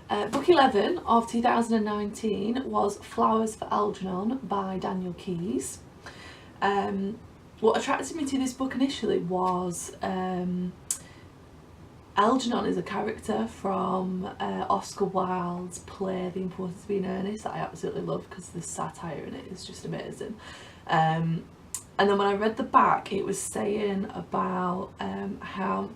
Book 11 of 2019 was Flowers for Algernon by Daniel Keyes. What attracted me to this book initially was Algernon is a character from Oscar Wilde's play The Importance of Being Earnest that I absolutely love because the satire in it is just amazing. And then when I read the back, it was saying about how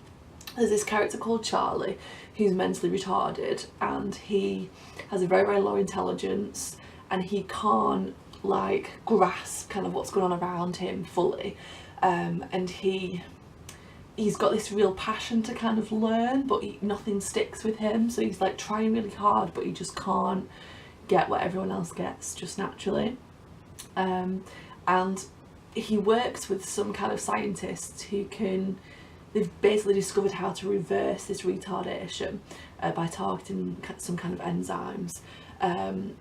there's this character called Charlie who's mentally retarded, and he has a very, very low intelligence, and he can't like grasp kind of what's going on around him fully, and he's got this real passion to kind of learn, but nothing sticks with him, so he's like trying really hard, but he just can't get what everyone else gets just naturally. And he works with some kind of scientists they've basically discovered how to reverse this retardation by targeting some kind of enzymes. And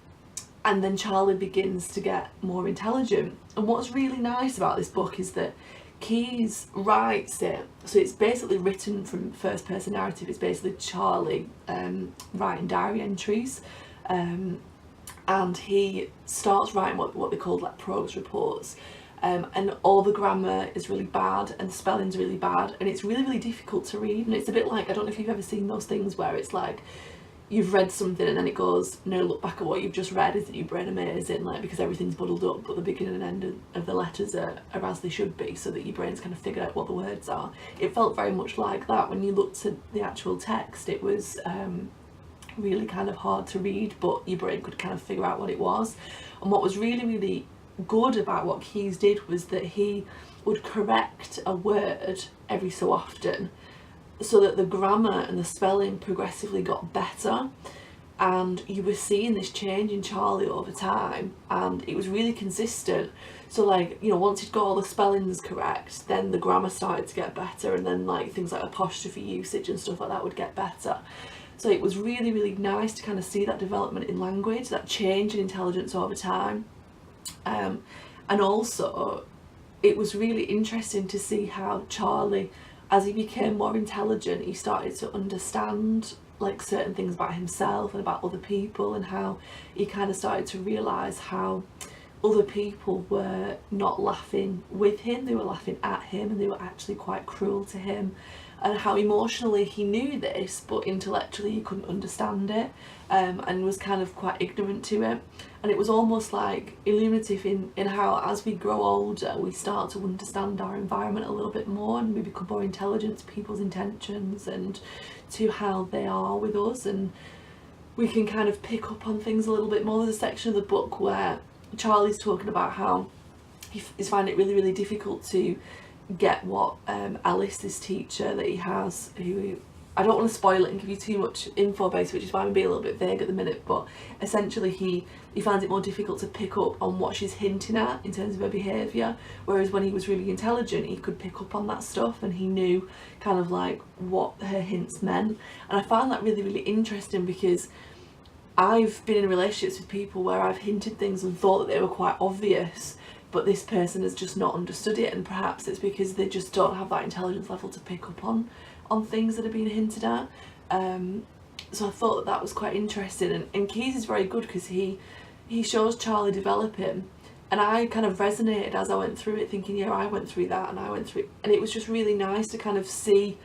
then Charlie begins to get more intelligent. And what's really nice about this book is that Keyes writes it, so it's basically written from first person narrative. It's basically Charlie writing diary entries, and he starts writing what they call like progress reports. And all the grammar is really bad and the spelling's really bad, and it's really, really difficult to read. And it's a bit like, I don't know if you've ever seen those things where it's like you've read something and then it goes, no, look back at what you've just read, isn't your brain amazing? Like, because everything's muddled up, but the beginning and end of the letters are as they should be, so that your brain's kind of figured out what the words are. It felt very much like that when you looked at the actual text. It was really kind of hard to read, but your brain could kind of figure out what it was. And what was really, really good about what Keyes did was that he would correct a word every so often, so that the grammar and the spelling progressively got better, and you were seeing this change in Charlie over time, and it was really consistent. So like, you know, once he'd got all the spellings correct, then the grammar started to get better, and then like things like apostrophe usage and stuff like that would get better. So it was really, really nice to kind of see that development in language, that change in intelligence over time. And also it was really interesting to see how Charlie, as he became more intelligent, he started to understand like certain things about himself and about other people, and how he kind of started to realise how other people were not laughing with him, they were laughing at him, and they were actually quite cruel to him, and how emotionally he knew this, but intellectually he couldn't understand it, and was kind of quite ignorant to it. And it was almost like illuminative in how, as we grow older, we start to understand our environment a little bit more, and we become more intelligent to people's intentions and to how they are with us, and we can kind of pick up on things a little bit more. There's a section of the book where Charlie's talking about how he's finding it really, really difficult to get what Alice, this teacher that he has, who I don't want to spoil it and give you too much info base, which is why I'm being a little bit vague at the minute, but essentially he finds it more difficult to pick up on what she's hinting at in terms of her behaviour, whereas when he was really intelligent he could pick up on that stuff, and he knew kind of like what her hints meant. And I found that really, really interesting, because I've been in relationships with people where I've hinted things and thought that they were quite obvious, but this person has just not understood it, and perhaps it's because they just don't have that intelligence level to pick up on things that are being hinted at. So I thought that was quite interesting, and Keyes is very good because he shows Charlie developing, and I kind of resonated as I went through it, thinking, yeah, I went through that, and I went through it. And it was just really nice to kind of see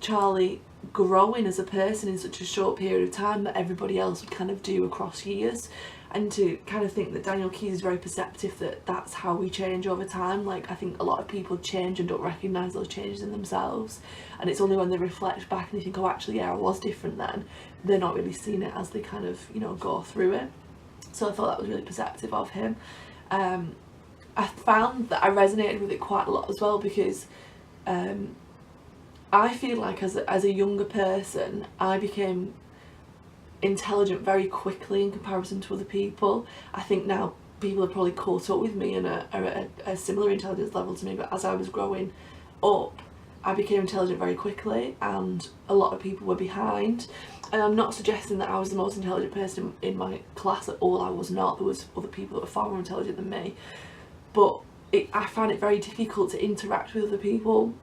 Charlie growing as a person in such a short period of time that everybody else would kind of do across years, and to kind of think that Daniel Keyes is very perceptive, that that's how we change over time. Like, I think a lot of people change and don't recognise those changes in themselves, and it's only when they reflect back and they think, oh, actually, yeah, I was different then, they're not really seeing it as they kind of, you know, go through it. So I thought that was really perceptive of him. I found that I resonated with it quite a lot as well, because I feel like as a younger person I became intelligent very quickly in comparison to other people. I think now people have probably caught up with me and are at a similar intelligence level to me, but as I was growing up I became intelligent very quickly, and a lot of people were behind. And I'm not suggesting that I was the most intelligent person in my class at all, I was not. There was other people that were far more intelligent than me, but I found it very difficult to interact with other people,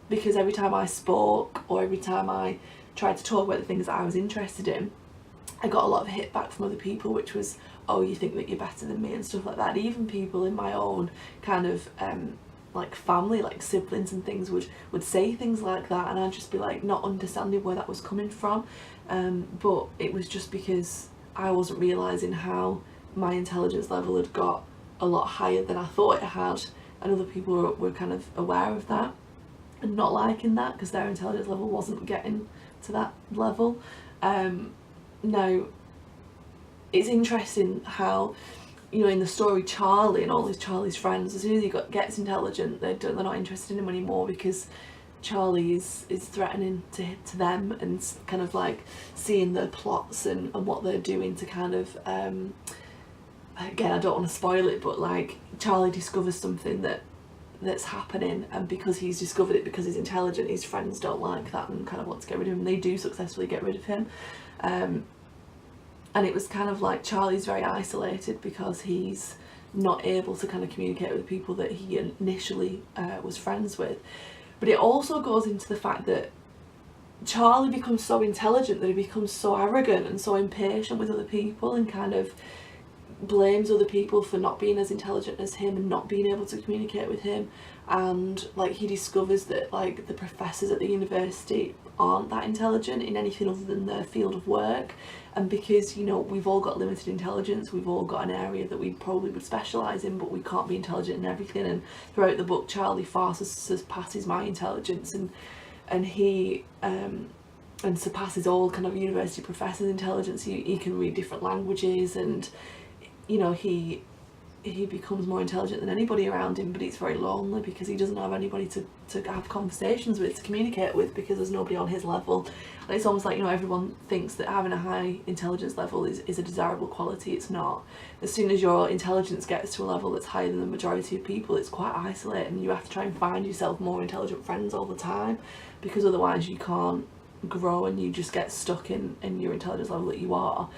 because every time I spoke or every time I tried to talk about the things that I was interested in, I got a lot of hit back from other people, which was, oh, you think that you're better than me and stuff like that. And even people in my own kind of like family, like siblings and things, would say things like that, and I'd just be like not understanding where that was coming from. But it was just because I wasn't realising how my intelligence level had got a lot higher than I thought it had, and other people were kind of aware of that and not liking that because their intelligence level wasn't getting to that level. Now, it's interesting how, you know, in the story, Charlie and all Charlie's friends, as soon as he gets intelligent, they're not interested in him anymore, because Charlie is threatening to them, and kind of like seeing their plots and what they're doing to kind of, again, I don't want to spoil it, but like Charlie discovers something that's happening, and because he's discovered it, because he's intelligent, his friends don't like that and kind of want to get rid of him. They do successfully get rid of him. And it was kind of like Charlie's very isolated because he's not able to kind of communicate with the people that he initially was friends with. But it also goes into the fact that Charlie becomes so intelligent that he becomes so arrogant and so impatient with other people, and kind of blames other people for not being as intelligent as him and not being able to communicate with him. And like he discovers that like the professors at the university aren't that intelligent in anything other than their field of work, and because, you know, we've all got limited intelligence, we've all got an area that we probably would specialise in, but we can't be intelligent in everything. And throughout the book, Charlie far surpasses my intelligence, and he and surpasses all kind of university professors' intelligence. He can read different languages, and you know, he becomes more intelligent than anybody around him, but it's very lonely because he doesn't have anybody to have conversations with, to communicate with, because there's nobody on his level. And it's almost like, you know, everyone thinks that having a high intelligence level is a desirable quality. It's not. As soon as your intelligence gets to a level that's higher than the majority of people, it's quite isolating. You have to try and find yourself more intelligent friends all the time, because otherwise you can't grow and you just get stuck in your intelligence level that you are.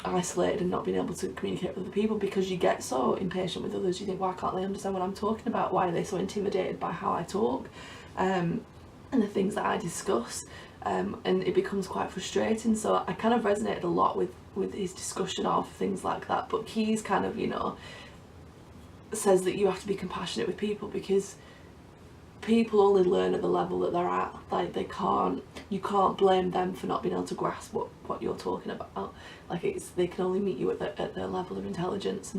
Isolated and not being able to communicate with other people, because you get so impatient with others. You think, why can't they understand what I'm talking about? Why are they so intimidated by how I talk and the things that I discuss? And it becomes quite frustrating. So I kind of resonated a lot with his discussion of things like that. But Keyes kind of, you know, says that you have to be compassionate with people, because people only learn at the level that they're at. Like you can't blame them for not being able to grasp what you're talking about. Like they can only meet you at their level of intelligence.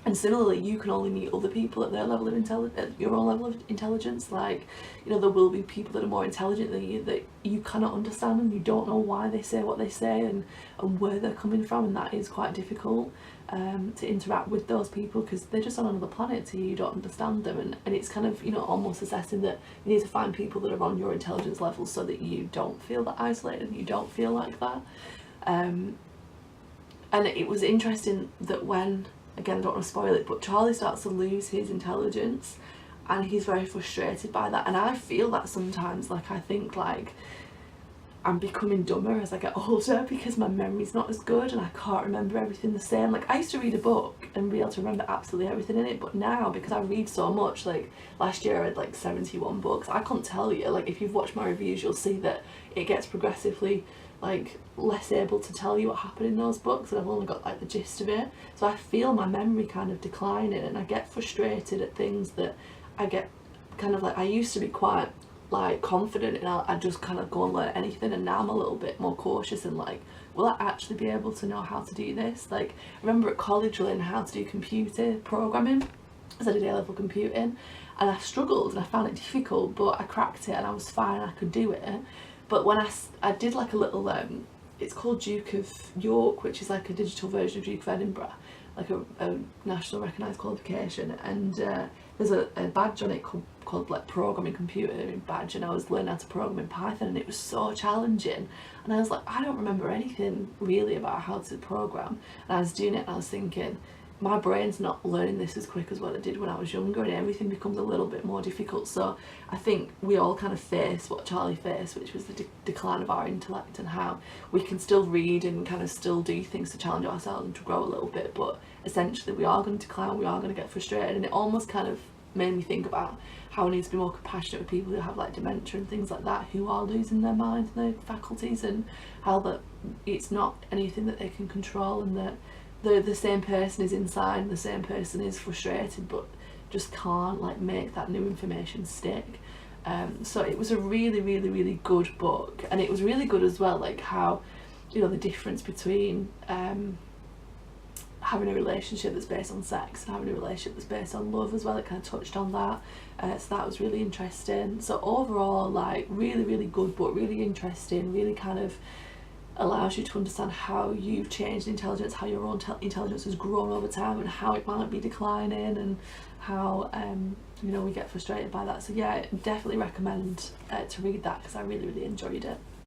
And similarly, you can only meet other people at their level of at your own level of intelligence. Like, you know, there will be people that are more intelligent than you that you cannot understand, and you don't know why they say what they say and where they're coming from, and that is quite difficult to interact with those people, because they're just on another planet to you. You don't understand them, and it's kind of, you know, almost assessing that you need to find people that are on your intelligence level so that you don't feel that isolated and you don't feel like that. And it was interesting that when, again, I don't want to spoil it, but Charlie starts to lose his intelligence, and he's very frustrated by that. And I feel that sometimes. Like, I think like I'm becoming dumber as I get older, because my memory's not as good and I can't remember everything the same. Like, I used to read a book and be able to remember absolutely everything in it, but now, because I read so much, like last year I read like 71 books, I can't tell you. Like, if you've watched my reviews, you'll see that it gets progressively like less able to tell you what happened in those books, and I've only got like the gist of it. So I feel my memory kind of declining, and I get frustrated at things that I get kind of like, I used to be quite like confident and I'd just kind of go and learn anything, and now I'm a little bit more cautious and like, will I actually be able to know how to do this? Like, I remember at college learning how to do computer programming, as I did A-level computing, and I struggled and I found it difficult, but I cracked it and I was fine, I could do it. But when I did like a little it's called Duke of York, which is like a digital version of Duke of Edinburgh, like a national recognised qualification, and there's a badge on it called like programming computer badge, and I was learning how to program in Python, and it was so challenging, and I was like, I don't remember anything really about how to program, and I was doing it and I was thinking, my brain's not learning this as quick as what it did when I was younger, and everything becomes a little bit more difficult. So I think we all kind of face what Charlie faced, which was the decline of our intellect, and how we can still read and kind of still do things to challenge ourselves and to grow a little bit, but essentially we are going to decline, we are going to get frustrated, and it almost kind of made me think about how we need to be more compassionate with people who have like dementia and things like that, who are losing their mind and their faculties, and how that it's not anything that they can control, and that the same person is inside and the same person is frustrated but just can't like make that new information stick. So it was a really, really, really good book, and it was really good as well, like how, you know, the difference between having a relationship that's based on sex and having a relationship that's based on love as well. It kind of touched on that, so that was really interesting. So overall, like, really, really good book, really interesting, really kind of allows you to understand how you've changed intelligence, how your own intelligence has grown over time, and how it might be declining, and how you know, we get frustrated by that. So yeah, definitely recommend to read that, because I really, really enjoyed it.